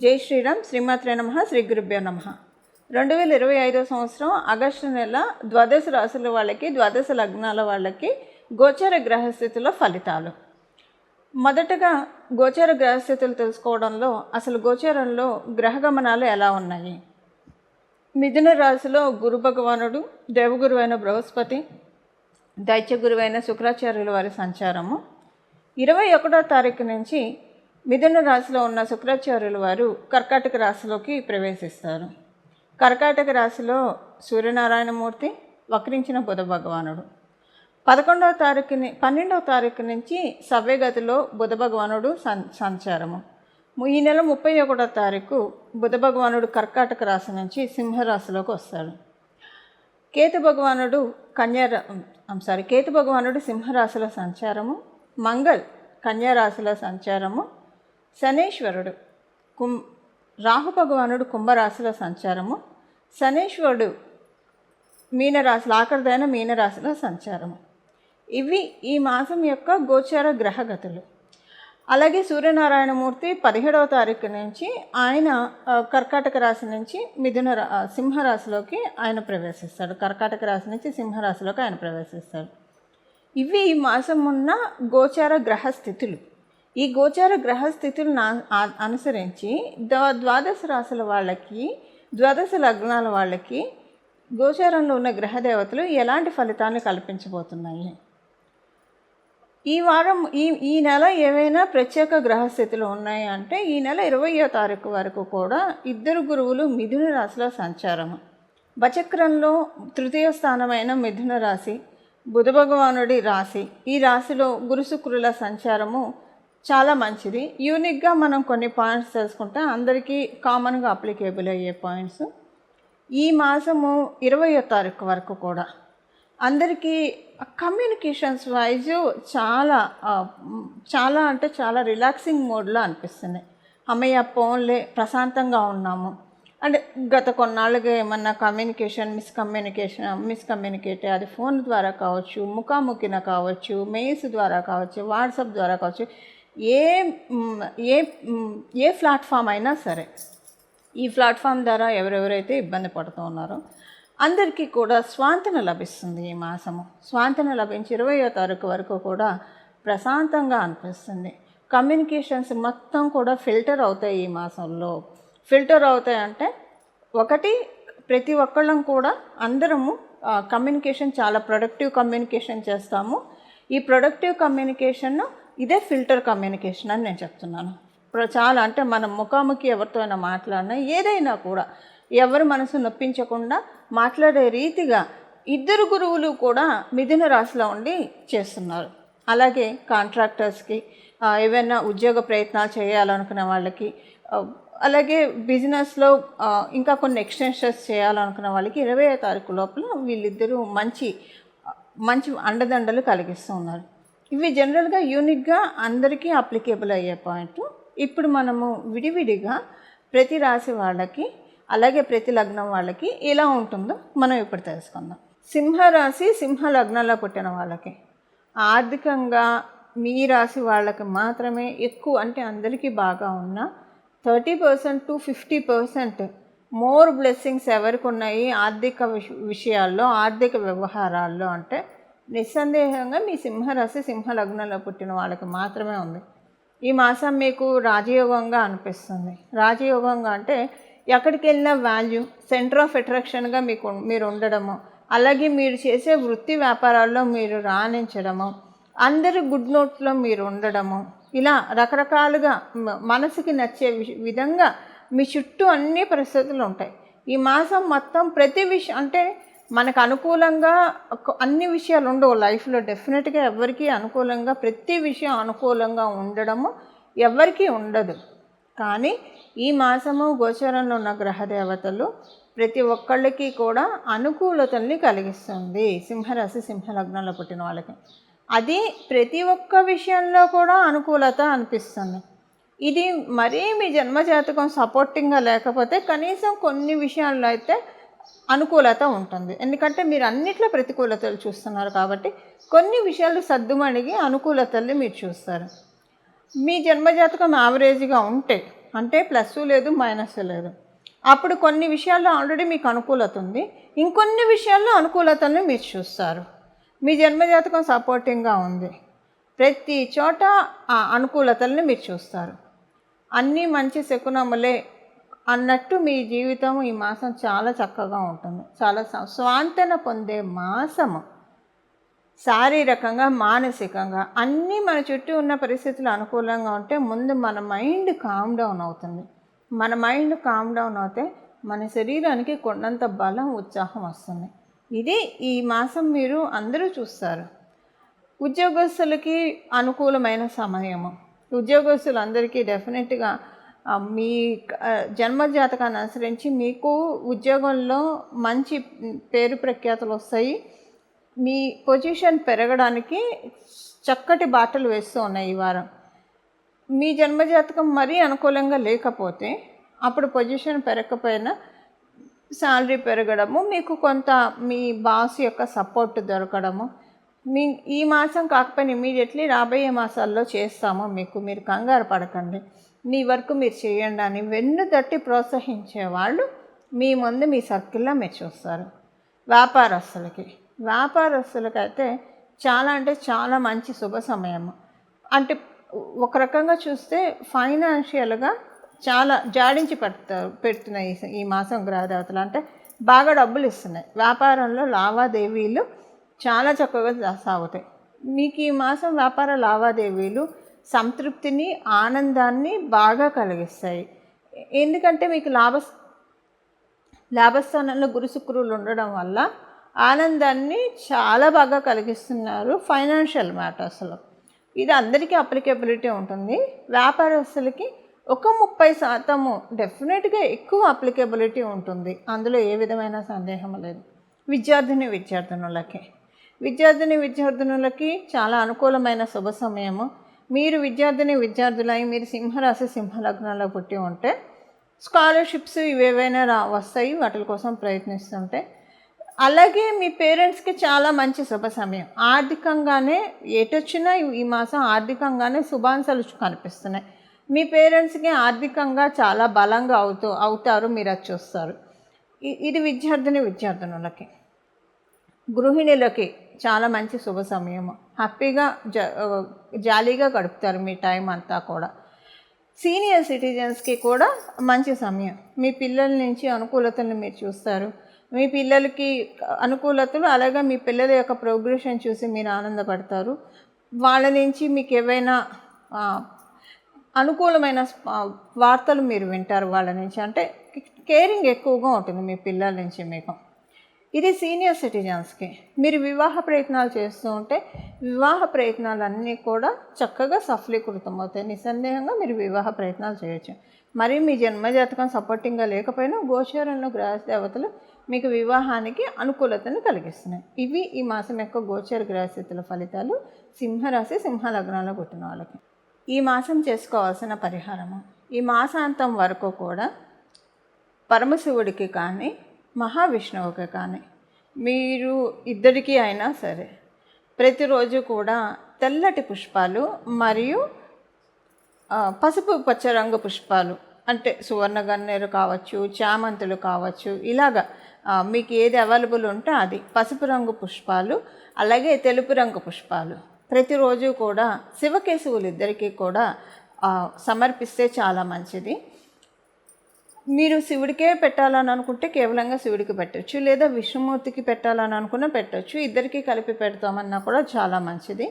జై శ్రీరామ్. శ్రీమాత్రే నమః. శ్రీ గురుభ్యో నమః. 2025 సంవత్సరం ఆగస్టు నెల ద్వాదశ రాశుల వాళ్ళకి, ద్వాదశ లగ్నాల వాళ్ళకి గోచర గ్రహస్థితుల ఫలితాలు. మొదటగా గోచర గ్రహస్థితులు తెలుసుకోవడంలో అసలు గోచరంలో గ్రహగమనాలు ఎలా ఉన్నాయి. మిథున రాశిలో గురు భగవానుడు, దేవగురువైన బృహస్పతి, దైత్య గురువైన శుక్రాచార్యుల వారి సంచారము. 21వ తారీఖు నుంచి మిథున రాశిలో ఉన్న శుక్రాచార్యుల వారు కర్కాటక రాశిలోకి ప్రవేశిస్తారు. కర్కాటక రాశిలో సూర్యనారాయణమూర్తి, వక్రించిన బుధ భగవానుడు. 12వ తారీఖు నుంచి సవ్యగతిలో బుధ భగవానుడు సంచారము. ఈ నెల 31వ తారీఖు బుధ భగవానుడు కర్కాటక రాశి నుంచి సింహరాశిలోకి వస్తాడు. కేతు భగవానుడు సింహరాశిలో సంచారము. మంగళ్ కన్యారాశిలో సంచారము. శనేశ్వరుడు రాహు భగవానుడు కుంభరాశిలో సంచారము. శనేశ్వరుడు మీనరాశిలో ఆఖరిదైన మీనరాశిలో సంచారము. ఇవి ఈ మాసం యొక్క గోచార గ్రహగతులు. అలాగే సూర్యనారాయణమూర్తి 17వ తారీఖు నుంచి ఆయన కర్కాటక రాశి నుంచి సింహరాశిలోకి ఆయన ప్రవేశిస్తాడు. కర్కాటక రాశి నుంచి సింహరాశిలోకి ఆయన ప్రవేశిస్తాడు. ఇవి ఈ మాసం ఉన్న గోచార గ్రహస్థితులు. ఈ గోచార గ్రహస్థితులను అనుసరించి ద్వాదశ రాశుల వాళ్ళకి, ద్వాదశ లగ్నాల వాళ్ళకి గోచారంలో ఉన్న గ్రహదేవతలు ఎలాంటి ఫలితాన్ని కల్పించబోతున్నాయి. ఈ వారం ఈ నెల ఏవైనా ప్రత్యేక గ్రహస్థితులు ఉన్నాయి అంటే ఈ నెల 20వ తారీఖు వరకు కూడా 2 గురువులు మిథున రాశిలో సంచారము. వచక్రంలో 3వ స్థానమైన మిథున రాశి బుధ భగవానుడి రాశి. ఈ రాశిలో గురు శుక్రుల సంచారము చాలా మంచిది. యూనిక్గా మనం కొన్ని పాయింట్స్ తెలుసుకుంటే అందరికీ కామన్గా అప్లికేబుల్ అయ్యే పాయింట్స్. ఈ మాసము 20వ తారీఖు వరకు కూడా అందరికీ కమ్యూనికేషన్స్ వైజ్ చాలా రిలాక్సింగ్ మోడ్లో అనిపిస్తుంది. అమ్మయ్య పోన్లే ప్రశాంతంగా ఉన్నాము అంటే గత కొన్నాళ్ళుగా ఏమన్నా మిస్కమ్యూనికేట్ అది ఫోన్ ద్వారా కావచ్చు, ముఖాముఖిన కావచ్చు, మెయిల్స్ ద్వారా కావచ్చు, వాట్సాప్ ద్వారా కావచ్చు, ఏ ప్లాట్ఫామ్ అయినా సరే ఈ ప్లాట్ఫామ్ ద్వారా ఎవరెవరైతే ఇబ్బంది పడుతూ ఉన్నారో అందరికీ కూడా స్వాంతన లభిస్తుంది. ఈ మాసము స్వాంతన లభించి 20వ తారీఖు వరకు కూడా ప్రశాంతంగా అనిపిస్తుంది. కమ్యూనికేషన్స్ మొత్తం కూడా ఫిల్టర్ అవుతాయి. ఈ మాసంలో ఫిల్టర్ అవుతాయంటే ఒకటి, ప్రతి ఒక్కళ్ళం కూడా అందరము కమ్యూనికేషన్ చాలా ప్రొడక్టివ్ కమ్యూనికేషన్ చేస్తాము. ఈ ప్రొడక్టివ్ కమ్యూనికేషన్ ఇదే ఫిల్టర్ కమ్యూనికేషన్ అని నేను చెప్తున్నాను. చాలా అంటే మనం ముఖాముఖి ఎవరితో అయినా మాట్లాడినా ఏదైనా కూడా ఎవరి మనసు నొప్పించకుండా మాట్లాడే రీతిగా 2 గురువులు కూడా మిథున రాశిలో ఉండి చేస్తున్నారు. అలాగే కాంట్రాక్టర్స్కి, ఏవైనా ఉద్యోగ ప్రయత్నాలు చేయాలనుకునే వాళ్ళకి, అలాగే బిజినెస్లో ఇంకా కొన్ని ఎక్స్టెన్షన్స్ చేయాలనుకున్న వాళ్ళకి 20వ తారీఖు లోపల వీళ్ళిద్దరూ మంచి అండదండలు కలిగిస్తూ ఉన్నారు. ఇవి జనరల్గా యూనిక్గా అందరికీ అప్లికేబుల్ అయ్యే పాయింట్. ఇప్పుడు మనము విడివిడిగా ప్రతి రాశి వాళ్ళకి అలాగే ప్రతి లగ్నం వాళ్ళకి ఎలా ఉంటుందో మనం ఇప్పుడు తెలుసుకుందాం. సింహరాశి, సింహ లగ్నంలో పుట్టిన వాళ్ళకి ఆర్థికంగా మీ రాశి వాళ్ళకి మాత్రమే ఎక్కువ, అంటే అందరికీ బాగా ఉన్న 30% to 50% మోర్ బ్లెస్సింగ్స్ ఎవరికి ఉన్నాయి ఆర్థిక విషయాల్లో, ఆర్థిక వ్యవహారాల్లో అంటే నిస్సందేహంగా మీ సింహరాశి, సింహ లగ్నంలో పుట్టిన వాళ్ళకి మాత్రమే ఉంది. ఈ మాసం మీకు రాజయోగంగా అనిపిస్తుంది. రాజయోగంగా అంటే ఎక్కడికి వెళ్ళినా వాల్యూ, సెంటర్ ఆఫ్ అట్రాక్షన్గా మీరు ఉండడము, అలాగే మీరు చేసే వృత్తి వ్యాపారాల్లో మీరు రాణించడము, అందరి గుడ్ నోట్స్లో మీరు ఉండడము, ఇలా రకరకాలుగా మనసుకి నచ్చే విధంగా మీ చుట్టూ అన్ని పరిస్థితులు ఉంటాయి. ఈ మాసం మొత్తం ప్రతి విషయం అంటే మనకు అనుకూలంగా అన్ని విషయాలు ఉండవు లైఫ్లో. డెఫినెట్గా ఎవరికీ అనుకూలంగా ప్రతి విషయం అనుకూలంగా ఉండడము ఎవరికీ ఉండదు. కానీ ఈ మాసము గోచరంలో ఉన్న గ్రహదేవతలు ప్రతి ఒక్కళ్ళకి కూడా అనుకూలతల్ని కలిగిస్తుంది. సింహరాశి, సింహ లగ్నంలో పుట్టిన వాళ్ళకి అది ప్రతి ఒక్క విషయంలో కూడా అనుకూలత అనిపిస్తుంది. ఇది మరీ మీ జన్మజాతకం సపోర్టింగ్గా లేకపోతే కనీసం కొన్ని విషయాల్లో అయితే అనుకూలత ఉంటుంది. ఎందుకంటే మీరు అన్నిట్లో ప్రతికూలతలు చూస్తున్నారు కాబట్టి కొన్ని విషయాలు సర్దుమణిగి అనుకూలతల్ని మీరు చూస్తారు. మీ జన్మజాతకం యావరేజ్గా ఉంటే అంటే ప్లస్ లేదు మైనస్ లేదు. అప్పుడు కొన్ని విషయాల్లో ఆల్రెడీ మీకు అనుకూలత ఉంది, ఇంకొన్ని విషయాల్లో అనుకూలతలను మీరు చూస్తారు. మీ జన్మజాతకం సపోర్టింగ్గా ఉంది, ప్రతి చోట ఆ అనుకూలతలను మీరు చూస్తారు. అన్నీ మంచి శకునములే అన్నట్టు మీ జీవితం ఈ మాసం చాలా చక్కగా ఉంటుంది. చాలా స్వాంతన పొందే మాసము. శారీరకంగా, మానసికంగా అన్నీ మన చుట్టూ ఉన్న పరిస్థితులు అనుకూలంగా ఉంటే ముందు మన మైండ్ కామ్ డౌన్ అవుతుంది. మన మైండ్ కామ్ డౌన్ అవుతే మన శరీరానికి కొండంత బలం, ఉత్సాహం వస్తుంది. ఇది ఈ మాసం మీరు అందరూ చూస్తారు. ఉద్యోగస్తులకి అనుకూలమైన సమయము. ఉద్యోగస్తులందరికీ డెఫినెట్గా మీ జన్మజాతకాన్ని అనుసరించి మీకు ఉద్యోగంలో మంచి పేరు ప్రఖ్యాతులు వస్తాయి. మీ పొజిషన్ పెరగడానికి చక్కటి బాటలు వేస్తూ ఉన్నాయి ఈ వారం. మీ జన్మజాతకం మరీ అనుకూలంగా లేకపోతే అప్పుడు పొజిషన్ పెరగకపోయినా శాలరీ పెరగడము, మీకు కొంత మీ బాస్ యొక్క సపోర్ట్ దొరకడము, మీ ఈ మాసం కాకపోయినా ఇమీడియట్లీ రాబోయే మాసాల్లో చేస్తాము మీకు, మీరు కంగారు పడకండి, మీ వర్క్ మీరు చేయండి అని వెన్ను తట్టి ప్రోత్సహించే వాళ్ళు మీ ముందు మీ సర్కిల్లో మీరు చూస్తారు. వ్యాపారస్తులకైతే చాలా అంటే చాలా మంచి శుభ సమయము. అంటే ఒక రకంగా చూస్తే ఫైనాన్షియల్గా చాలా జాడించి పెడుతున్నాయి ఈ మాసం గ్రహదేవతలు. అంటే బాగా డబ్బులు ఇస్తున్నాయి. వ్యాపారంలో లావాదేవీలు చాలా చక్కగా సాగుతాయి. మీకు ఈ మాసం వ్యాపార లావాదేవీలు సంతృప్తిని, ఆనందాన్ని బాగా కలిగిస్తాయి. ఎందుకంటే మీకు లాభస్థానంలో గురు శుక్రులు ఉండడం వల్ల ఆనందాన్ని చాలా బాగా కలిగిస్తున్నారు ఫైనాన్షియల్ మ్యాటర్స్లో. ఇది అందరికీ అప్లికేబిలిటీ ఉంటుంది. వ్యాపారస్తులకి ఒక 30% డెఫినెట్గా ఎక్కువ అప్లికేబిలిటీ ఉంటుంది, అందులో ఏ విధమైన సందేహం లేదు. విద్యార్థినులకి చాలా అనుకూలమైన శుభ సమయము. మీరు విద్యార్థులై మీరు సింహరాశి, సింహలగ్నంలో పుట్టి ఉంటే స్కాలర్షిప్స్ ఇవేవైనా వస్తాయి, వాటి కోసం ప్రయత్నిస్తుంటే. అలాగే మీ పేరెంట్స్కి చాలా మంచి శుభ సమయం. ఆర్థికంగానే ఎటొచ్చినా ఈ మాసం ఆర్థికంగానే శుభాంశాలు కనిపిస్తున్నాయి. మీ పేరెంట్స్కి ఆర్థికంగా చాలా బలంగా అవుతారు, మీరు అది చూస్తారు. ఇది విద్యార్థినులకి. గృహిణులకి చాలా మంచి శుభ సమయము. హ్యాపీగా జాలీగా గడుపుతారు మీ టైం అంతా కూడా. సీనియర్ సిటిజన్స్కి కూడా మంచి సమయం. మీ పిల్లల నుంచి అనుకూలతలను మీరు చూస్తారు. మీ పిల్లలకి అనుకూలతలు, అలాగే మీ పిల్లల యొక్క ప్రోగ్రెషన్ చూసి మీరు ఆనందపడతారు. వాళ్ళ నుంచి మీకు ఏవైనా అనుకూలమైన వార్తలు మీరు వింటారు వాళ్ళ నుంచి. అంటే కేరింగ్ ఎక్కువగా ఉంటుంది మీ పిల్లల నుంచి మీకు. ఇది సీనియర్ సిటిజన్స్కి. మీరు వివాహ ప్రయత్నాలు చేస్తూ ఉంటే వివాహ ప్రయత్నాలన్నీ కూడా చక్కగా సఫలీకృతం అవుతాయి. నిస్సందేహంగా మీరు వివాహ ప్రయత్నాలు చేయొచ్చు. మరి మీ జన్మజాతకం సపోర్టింగ్గా లేకపోయినా గోచారంలో గ్రహ దేవతలు మీకు వివాహానికి అనుకూలతను కలిగిస్తున్నాయి. ఇవి ఈ మాసం యొక్క గోచర గ్రహస్థితుల ఫలితాలు సింహరాశి, సింహలగ్నంలో పుట్టిన వాళ్ళకి. ఈ మాసం చేసుకోవాల్సిన పరిహారము. ఈ మాసాంతం వరకు కూడా పరమశివుడికి కానీ మహావిష్ణువుకి కానీ మీరు ఇద్దరికీ అయినా సరే ప్రతిరోజు కూడా తెల్లటి పుష్పాలు మరియు పసుపు పచ్చ రంగు పుష్పాలు, అంటే సువర్ణ గన్నేరు కావచ్చు, చామంతులు కావచ్చు, ఇలాగా మీకు ఏది అవైలబుల్ ఉంటే అది, పసుపు రంగు పుష్పాలు అలాగే తెలుపు రంగు పుష్పాలు ప్రతిరోజు కూడా శివకేశవులు ఇద్దరికీ కూడా సమర్పిస్తే చాలా మంచిది. మీరు శివుడికే పెట్టాలని అనుకుంటే కేవలంగా శివుడికి పెట్టచ్చు, లేదా విష్ణుమూర్తికి పెట్టాలని అనుకున్నా పెట్టచ్చు. ఇద్దరికీ కలిపి పెడతామన్నా కూడా చాలా మంచిది.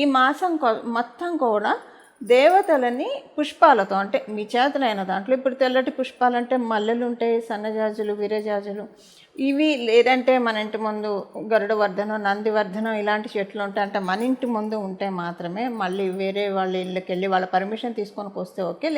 ఈ మాసం మొత్తం కూడా దేవతలని పుష్పాలతో, అంటే మీ చేతనైన దాంట్లో, ఇప్పుడు తెల్లటి పుష్పాలంటే మల్లెలు ఉంటాయి, సన్నజాజులు, విరజాజులు, ఇవి, లేదంటే మన ఇంటి ముందు గరుడవర్ధనం, నందివర్ధనం ఇలాంటి చెట్లు ఉంటాయి. అంటే మన ఇంటి ముందు ఉంటే మాత్రమే, మళ్ళీ వేరే వాళ్ళ ఇళ్ళకి వెళ్ళి వాళ్ళ పర్మిషన్ తీసుకొని వస్తే ఓకే.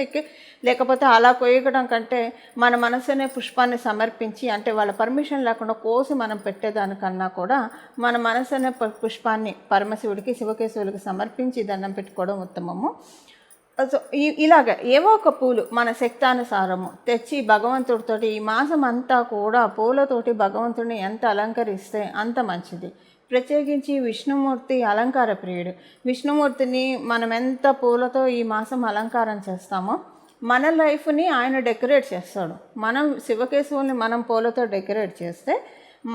లేకపోతే అలా కోయడం కంటే మన మనసునే పుష్పాన్ని సమర్పించి, అంటే వాళ్ళ పర్మిషన్ లేకుండా కోసి మనం పెట్టేదానికన్నా కూడా మన మనసునే పుష్పాన్ని పరమశివుడికి, శివకేశవుడికి సమర్పించి దండం పెట్టుకోవడం ఉత్తమము. సో ఇలాగ ఏవో ఒక పూలు మన శక్తానుసారము తెచ్చి భగవంతుడితోటి ఈ మాసం అంతా కూడా పూలతోటి భగవంతుడిని ఎంత అలంకరిస్తే అంత మంచిది. ప్రత్యేకించి విష్ణుమూర్తి అలంకార ప్రియుడు. విష్ణుమూర్తిని మనం ఎంత పూలతో ఈ మాసం అలంకారం చేస్తామో మన లైఫ్ని ఆయన డెకరేట్ చేస్తాడు. మనం శివకేశవుల్ని మనం పూలతో డెకరేట్ చేస్తే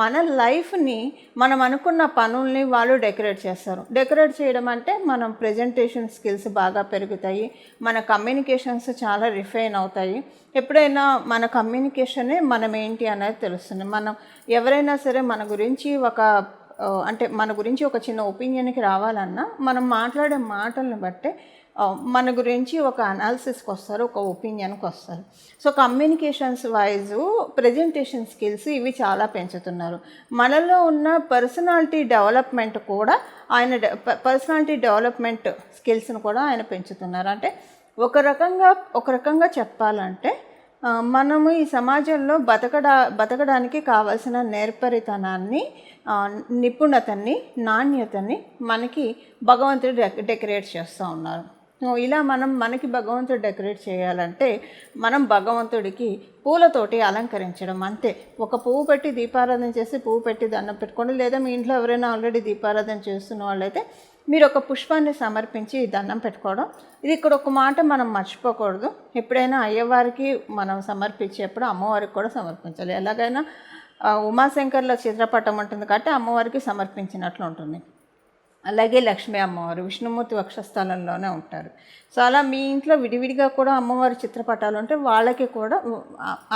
మన లైఫ్ని మనం అనుకున్న పనుల్ని వాళ్ళు డెకరేట్ చేస్తారు. డెకరేట్ చేయడం అంటే మనం ప్రజెంటేషన్ స్కిల్స్ బాగా పెరుగుతాయి, మన కమ్యూనికేషన్స్ చాలా రిఫైన్ అవుతాయి. ఎప్పుడైనా మన కమ్యూనికేషనే మనం ఏంటి అనేది తెలుస్తుంది. మనం ఎవరైనా సరే మన గురించి అంటే మన గురించి ఒక చిన్న ఒపీనియన్కి రావాలన్నా మనం మాట్లాడే మాటలను బట్టే మన గురించి ఒక అనాలిసిస్కి వస్తారు, ఒక ఒపీనియన్కి వస్తారు. So communications wise presentation skills ఇవి చాలా పెంచుతున్నారు. మనలో ఉన్న పర్సనాలిటీ డెవలప్మెంట్ కూడా పర్సనాలిటీ డెవలప్మెంట్ స్కిల్స్ని కూడా ఆయన పెంచుతున్నారు. అంటే ఒక రకంగా చెప్పాలంటే మనము ఈ సమాజంలో బతకడానికి కావాల్సిన నేర్పరితనాన్ని, నిపుణతని, నాణ్యతని మనకి భగవంతుడు డెకరేట్ చేస్తూ ఉన్నారు. ఇలా మనకి భగవంతుడు డెకరేట్ చేయాలంటే మనం భగవంతుడికి పూలతోటి అలంకరించడం అంతే. ఒక పువ్వు పెట్టి దీపారాధన చేసి పువ్వు పెట్టి దండం పెట్టుకోండి, లేదా మీ ఇంట్లో ఎవరైనా ఆల్రెడీ దీపారాధన చేస్తున్న వాళ్ళైతే మీరు ఒక పుష్పాన్ని సమర్పించి దండం పెట్టుకోవడం. ఇది ఇక్కడ ఒక మాట మనం మర్చిపోకూడదు. ఎప్పుడైనా అయ్యవారికి మనం సమర్పించేప్పుడు అమ్మవారికి కూడా సమర్పించాలి. ఎలాగైనా ఉమాశంకర్ల చిత్రపటం ఉంటుంది కాబట్టి అమ్మవారికి సమర్పించినట్లు ఉంటుంది. అలాగే లక్ష్మీ అమ్మవారు విష్ణుమూర్తి వక్షస్థలంలోనే ఉంటారు. సో అలా మీ ఇంట్లో విడివిడిగా కూడా అమ్మవారి చిత్రపటాలు ఉంటే వాళ్ళకి కూడా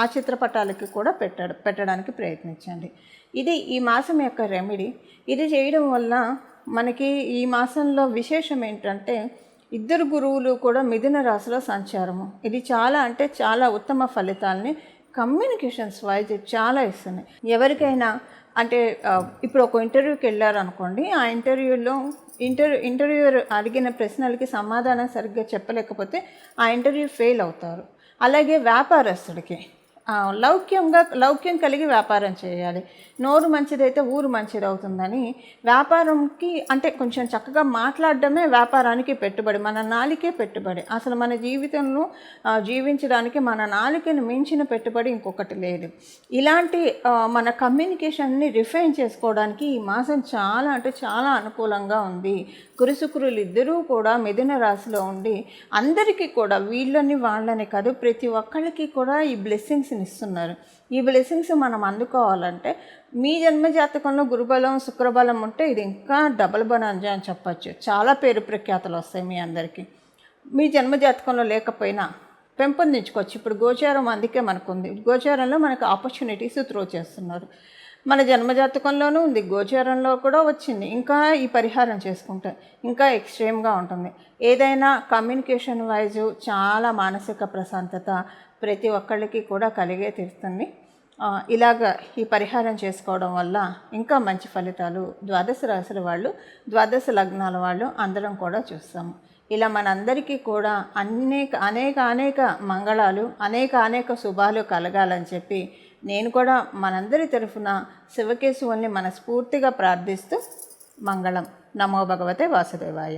ఆ చిత్రపటాలకి కూడా పెట్టడానికి ప్రయత్నించండి. ఇది ఈ మాసం యొక్క రెమెడీ. ఇది చేయడం వల్ల మనకి ఈ మాసంలో విశేషం ఏంటంటే 2 గురువులు కూడా మిథున రాశిలో సంచారము. ఇది చాలా ఉత్తమ ఫలితాలని కమ్యూనికేషన్స్ వైజ్ చాలా ఇస్తుంది. ఎవరికైనా అంటే ఇప్పుడు ఒక ఇంటర్వ్యూకి వెళ్ళారనుకోండి, ఆ ఇంటర్వ్యూయర్ అడిగిన ప్రశ్నలకి సమాధానం సరిగ్గా చెప్పలేకపోతే ఆ ఇంటర్వ్యూ ఫెయిల్ అవుతారు. అలాగే వ్యాపారస్తుడికి లౌక్యం కలిగి వ్యాపారం చేయాలి. నోరు మంచిదైతే ఊరు మంచిది అవుతుందని వ్యాపారంకి అంటే కొంచెం చక్కగా మాట్లాడడమే వ్యాపారానికి పెట్టుబడి. మన నాలికే పెట్టుబడి. అసలు మన జీవితంలో జీవించడానికి మన నాలికను మించిన పెట్టుబడి ఇంకొకటి లేదు. ఇలాంటి మన కమ్యూనికేషన్ని రిఫైన్ చేసుకోవడానికి ఈ మాసం చాలా అనుకూలంగా ఉంది. గురుశుక్రులు ఇద్దరూ కూడా మిథున రాశిలో ఉండి అందరికీ కూడా వాళ్ళని కాదు ప్రతి ఒక్కళ్ళకి కూడా ఈ బ్లెస్సింగ్స్ని ఇస్తున్నారు. ఈ బ్లెస్సింగ్స్ మనం అందుకోవాలంటే మీ జన్మజాతకంలో గురుబలం శుక్రబలం ఉంటే ఇది ఇంకా డబల్ బనాంజా అని చెప్పచ్చు. చాలా పేరు ప్రఖ్యాతలు వస్తాయి మీ అందరికీ. మీ జన్మజాతకంలో లేకపోయినా పెంపొందించుకోవచ్చు. ఇప్పుడు గోచారం అందుకే మనకు ఉంది. గోచారంలో మనకు ఆపర్చునిటీస్ త్రో చేస్తున్నారు. మన జన్మజాతకంలోనూ ఉంది, గోచారంలో కూడా వచ్చింది. ఇంకా ఈ పరిహారం చేసుకుంటే ఇంకా ఎక్స్ట్రీమ్గా ఉంటుంది. ఏదైనా కమ్యూనికేషన్ వైజు చాలా మానసిక ప్రశాంతత ప్రతి ఒక్కళ్ళకి కూడా కలిగే తీరుతుంది. ఇలాగ ఈ పరిహారం చేసుకోవడం వల్ల ఇంకా మంచి ఫలితాలు ద్వాదశ రాశుల వాళ్ళు, ద్వాదశ లగ్నాల వాళ్ళు అందరం కూడా చూస్తాము. ఇలా మనందరికీ కూడా అనేక మంగళాలు, అనేక శుభాలు కలగాలని చెప్పి నేను కూడా మనందరి తరఫున శివకేశవుల్ని మనస్ఫూర్తిగా ప్రార్థిస్తూ మంగళం. నమో భగవతే వాసుదేవాయ.